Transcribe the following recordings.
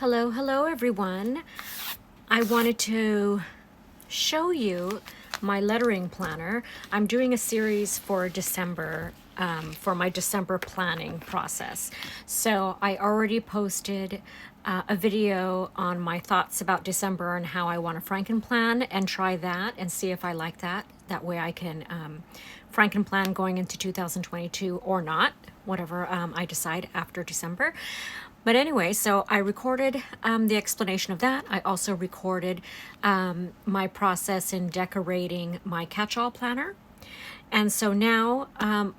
Hello everyone. I wanted to show you my lettering planner. I'm doing a series for December, for my December planning process. So I already posted a video on my thoughts about December and how I want to frankenplan, and try that and see if I like that. That way I can frankenplan going into 2022 or not, whatever I decide after December. But anyway, so I recorded the explanation of that. I also recorded my process in decorating my catch-all planner. And so now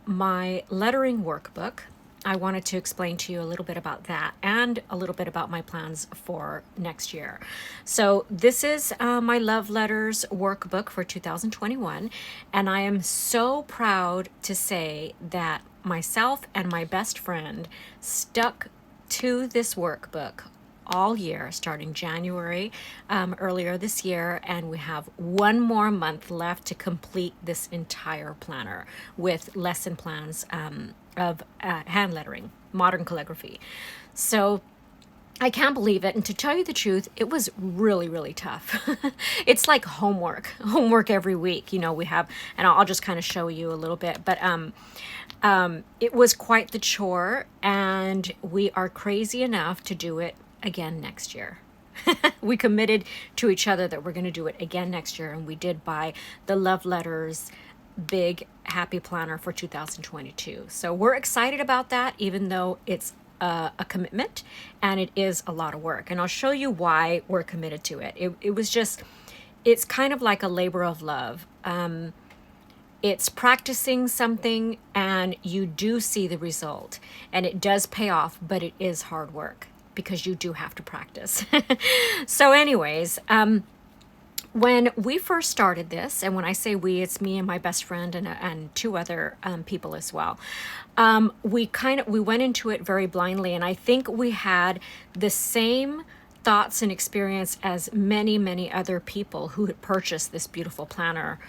my lettering workbook, I wanted to explain to you a little bit about that and a little bit about my plans for next year. So this is my love letters workbook for 2021. And I am so proud to say that myself and my best friend stuck to this workbook all year, starting January earlier this year, and we have one more month left to complete this entire planner with lesson plans of hand lettering, modern calligraphy. So I can't believe it. And to tell you the truth, it was really, really tough. It's like homework every week. You know, we have, and I'll just kind of show you a little bit, but it was quite the chore, and we are crazy enough to do it again next year. We committed to each other that we're going to do it again next year, and we did buy the Love Letters Big Happy Planner for 2022. So we're excited about that, even though it's a commitment and it is a lot of work. And I'll show you why we're committed to it. It was just, it's kind of like a labor of love. It's practicing something and you do see the result, and it does pay off, but it is hard work because you do have to practice. So anyways, when we first started this, and when I say we, it's me and my best friend and two other people as well. We went into it very blindly, and I think we had the same thoughts and experience as many other people who had purchased this beautiful planner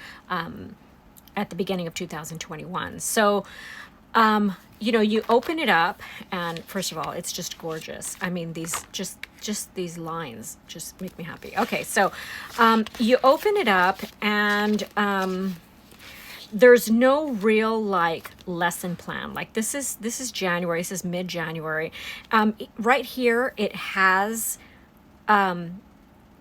at the beginning of 2021. So, you know, you open it up, and first of all, it's just gorgeous. I mean, these just these lines just make me happy. Okay, so you open it up, and there's no real like lesson plan. Like this is January. This is mid-January. Right here, it has a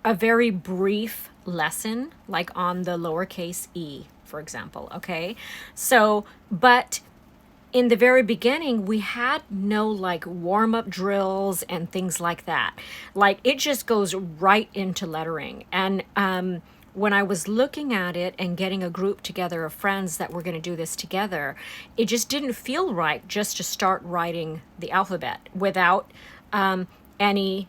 very brief lesson, like on the lowercase e, for example. Okay, so but in the very beginning, we had no like warm-up drills and things like that. Like it just goes right into lettering. And when I was looking at it and getting a group together of friends that were going to do this together, it just didn't feel right just to start writing the alphabet without any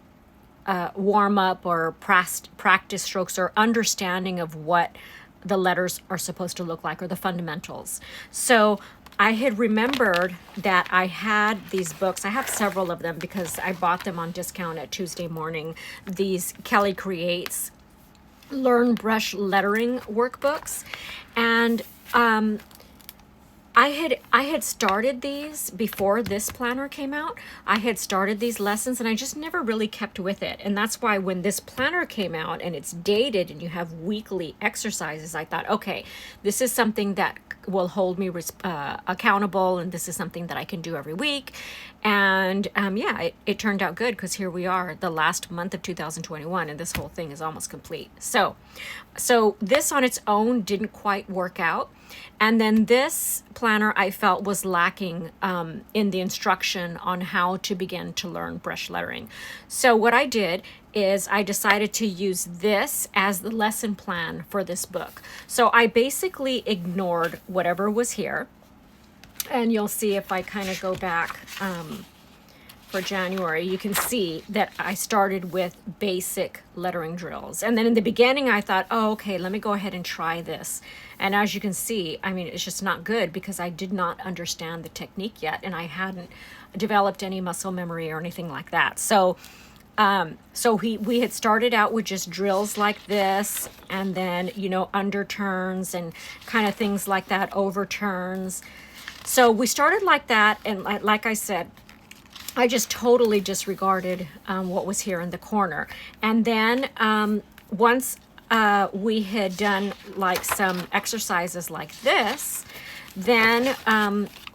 warm-up or practice strokes or understanding of what the letters are supposed to look like, or the fundamentals. So I had remembered that I had these books. I have several of them because I bought them on discount at Tuesday Morning. These Kelly Creates Learn Brush Lettering workbooks. And I had started these before this planner came out. I had started these lessons and I just never really kept with it. And that's why when this planner came out and it's dated and you have weekly exercises, I thought, okay, this is something that will hold me accountable, and this is something that I can do every week. And yeah, it turned out good, because here we are, the last month of 2021, and this whole thing is almost complete. So this on its own didn't quite work out. And then this planner I felt was lacking in the instruction on how to begin to learn brush lettering. So what I did is I decided to use this as the lesson plan for this book. So I basically ignored whatever was here. And you'll see if I kind of go back for January, you can see that I started with basic lettering drills. And then in the beginning, I thought, oh, okay, let me go ahead and try this. And as you can see, I mean, it's just not good because I did not understand the technique yet, and I hadn't developed any muscle memory or anything like that. So we had started out with just drills like this, and then, you know, underturns and kind of things like that, overturns. So we started like that, and like I said, I just totally disregarded what was here in the corner. And then once we had done like some exercises like this, then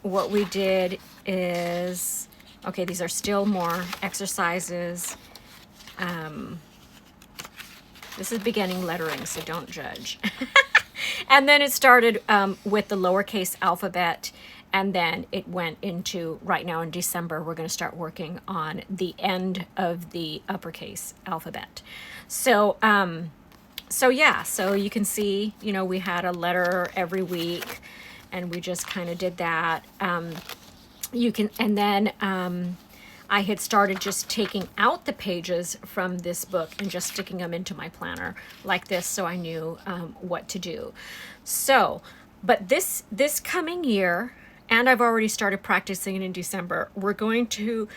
what we did is, okay, these are still more exercises. This is beginning lettering, so don't judge. And then it started with the lowercase alphabet, and then it went into, right now in December, we're going to start working on the end of the uppercase alphabet. So, so yeah, so you can see, you know, we had a letter every week, and we just kind of did that. You can, and then I had started just taking out the pages from this book and just sticking them into my planner like this, so I knew what to do. So, but this coming year, and I've already started practicing it in December, we're going to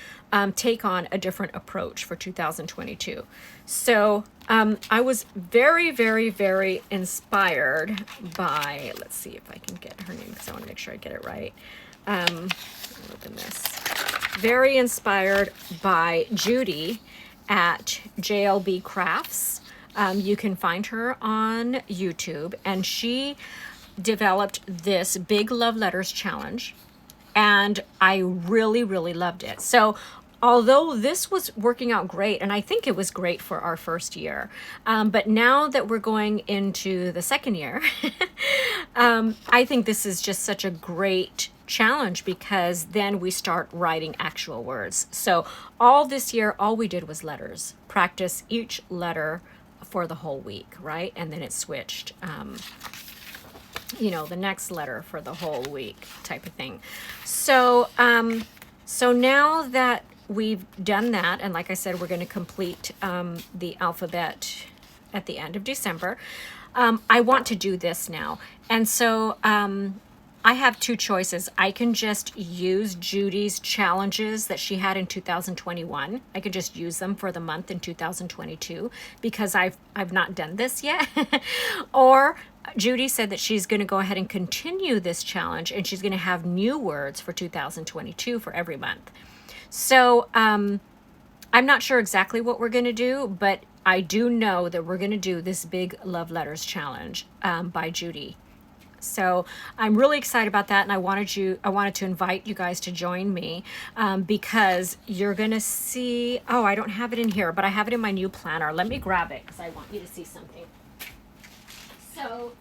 take on a different approach for 2022. So I was very, very, very inspired by, let's see if I can get her name because I want to make sure I get it right. Open this. Very inspired by Judy at JLB Crafts. You can find her on YouTube, and she developed this big love letters challenge, and I really, really loved it. So although this was working out great, and I think it was great for our first year, but now that we're going into the second year, I think this is just such a great challenge, because then we start writing actual words. So all this year, all we did was letters, practice each letter for the whole week, right? And then it switched, you know, the next letter for the whole week type of thing. So, so now that we've done that, and like I said, we're going to complete the alphabet at the end of December, I want to do this now. And so I have two choices. I can just use Judy's challenges that she had in 2021. I could just use them for the month in 2022 because I've not done this yet. Or Judy said that she's going to go ahead and continue this challenge, and she's going to have new words for 2022 for every month. So I'm not sure exactly what we're going to do, but I do know that we're going to do this big love letters challenge by Judy. So I'm really excited about that, and I wanted to invite you guys to join me because you're gonna see. Oh, I don't have it in here, but I have it in my new planner. Let me grab it because I want you to see something. So,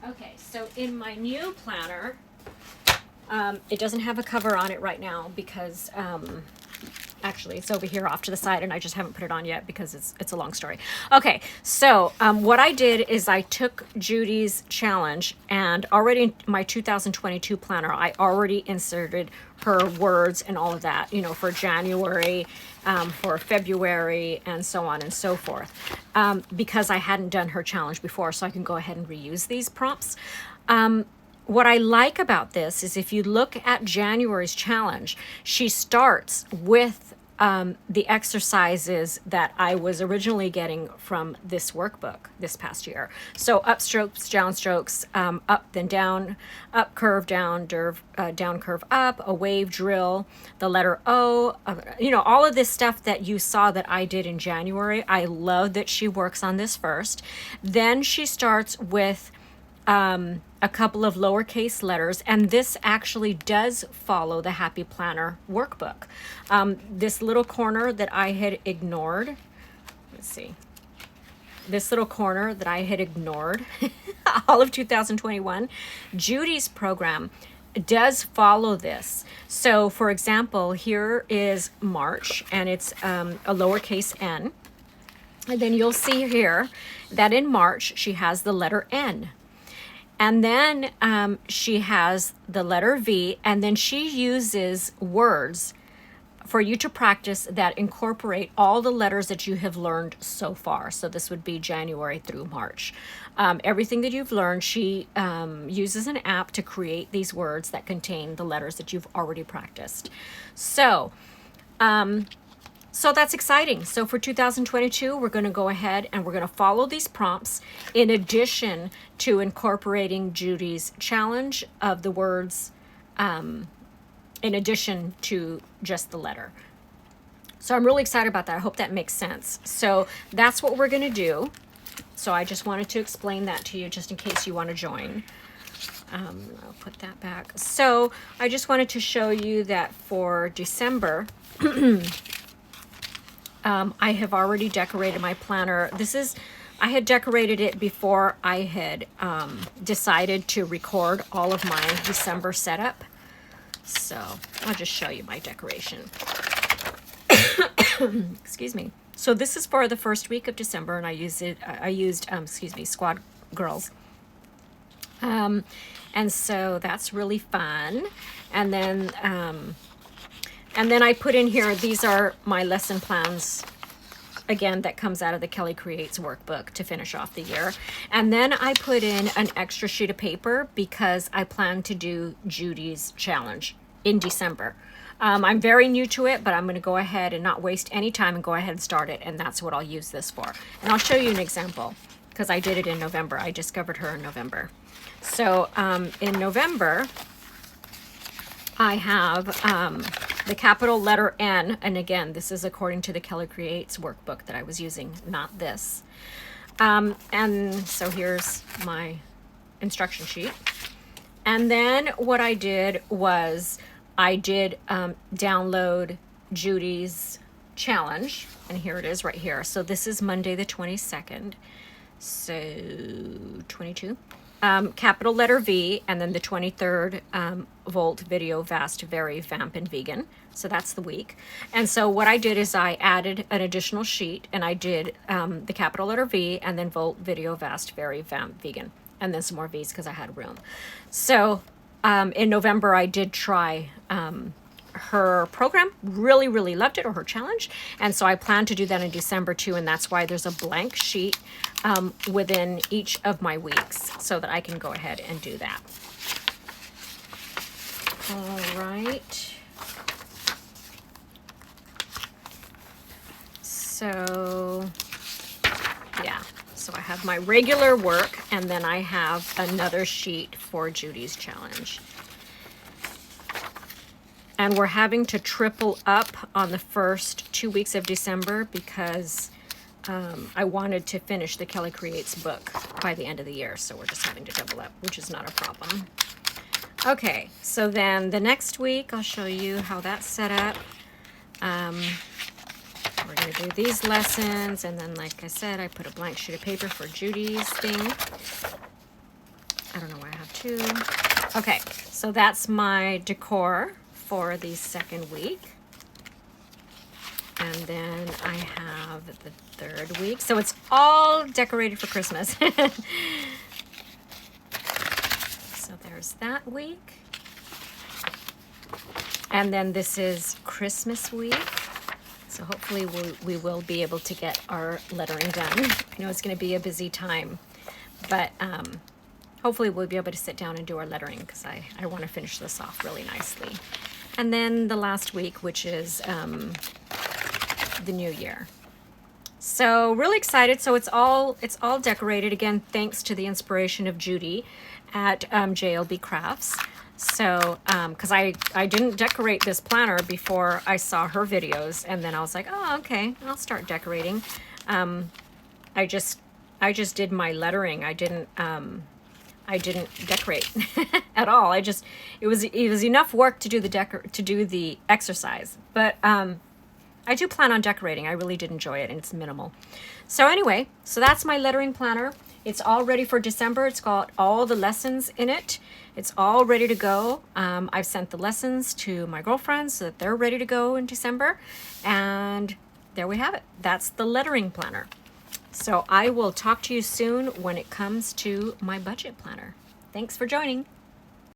okay, so in my new planner, it doesn't have a cover on it right now because actually it's over here off to the side, and I just haven't put it on yet because it's a long story. Okay, so what I did is I took Judy's challenge, and already in my 2022 planner, I already inserted her words and all of that, you know, for January, for February, and so on and so forth, because I hadn't done her challenge before, so I can go ahead and reuse these prompts. What I like about this is if you look at January's challenge, she starts with the exercises that I was originally getting from this workbook this past year. So upstrokes, downstrokes, up then down, up curve, down, down curve up, a wave drill, the letter O, you know, all of this stuff that you saw that I did in January. I love that she works on this first. Then she starts with a couple of lowercase letters, and this actually does follow the Happy Planner workbook. This little corner that I had ignored, let's see, this little corner that I had ignored all of 2021, Judy's program does follow this. So for example, here is March, and it's a lowercase n, and then you'll see here that in March she has the letter N. And then she has the letter V, and then she uses words for you to practice that incorporate all the letters that you have learned so far. So this would be January through March. Everything that you've learned, she uses an app to create these words that contain the letters that you've already practiced. So, so that's exciting. So for 2022, we're going to go ahead and we're going to follow these prompts in addition to incorporating Judy's challenge of the words in addition to just the letter. So I'm really excited about that. I hope that makes sense. So that's what we're going to do. So I just wanted to explain that to you just in case you want to join. I'll put that back. So I just wanted to show you that for December, I have already decorated my planner. I had decorated it before I had decided to record all of my December setup. So I'll just show you my decoration. Excuse me. So this is for the first week of December, and I used Squad Girls. And so that's really fun. And then I put in here, these are my lesson plans, again, that comes out of the Kelly Creates workbook to finish off the year. And then I put in an extra sheet of paper because I plan to do Judy's challenge in December. I'm very new to it, but I'm going to go ahead and not waste any time and go ahead and start it. And that's what I'll use this for. And I'll show you an example because I did it in November. I discovered her in November. So in November, I have the capital letter N. And again, this is according to the Kelly Creates workbook that I was using, not this. And so here's my instruction sheet. And then what I did was I did download Judy's challenge, and here it is right here. So this is Monday the 22nd, so 22. Capital letter V, and then the 23rd, Volt, Video, Vast, Very, Vamp, and Vegan. So that's the week. And so what I did is I added an additional sheet, and I did the capital letter V, and then Volt, Video, Vast, Very, Vamp, Vegan, and then some more V's because I had room. So in November, I did try her program, really loved it, or her challenge. And so I plan to do that in December too. And that's why there's a blank sheet within each of my weeks so that I can go ahead and do that. All right. So yeah, so I have my regular work, and then I have another sheet for Judy's challenge. And we're having to triple up on the first 2 weeks of December because I wanted to finish the Kelly Creates book by the end of the year. So we're just having to double up, which is not a problem. Okay, so then the next week, I'll show you how that's set up. We're going to do these lessons. And then, like I said, I put a blank sheet of paper for Judy's thing. I don't know why I have two. Okay, so that's my decor for the second week. And then I have the third week. So it's all decorated for Christmas. So there's that week. And then this is Christmas week. So hopefully we will be able to get our lettering done. I know it's going to be a busy time, but hopefully we'll be able to sit down and do our lettering because I want to finish this off really nicely. And then the last week, which is the new year. So really excited. So it's all decorated again, thanks to the inspiration of Judy at JLB Crafts. So because I didn't decorate this planner before I saw her videos, and then I was like, oh, okay, I'll start decorating. I just did my lettering. I didn't decorate at all. It was enough work to do the exercise, but I do plan on decorating. I really did enjoy it, and it's minimal. So anyway, so that's my lettering planner. It's all ready for December. It's got all the lessons in it. It's all ready to go. I've sent the lessons to my girlfriends so that they're ready to go in December. And there we have it. That's the lettering planner. So I will talk to you soon when it comes to my budget planner. Thanks for joining.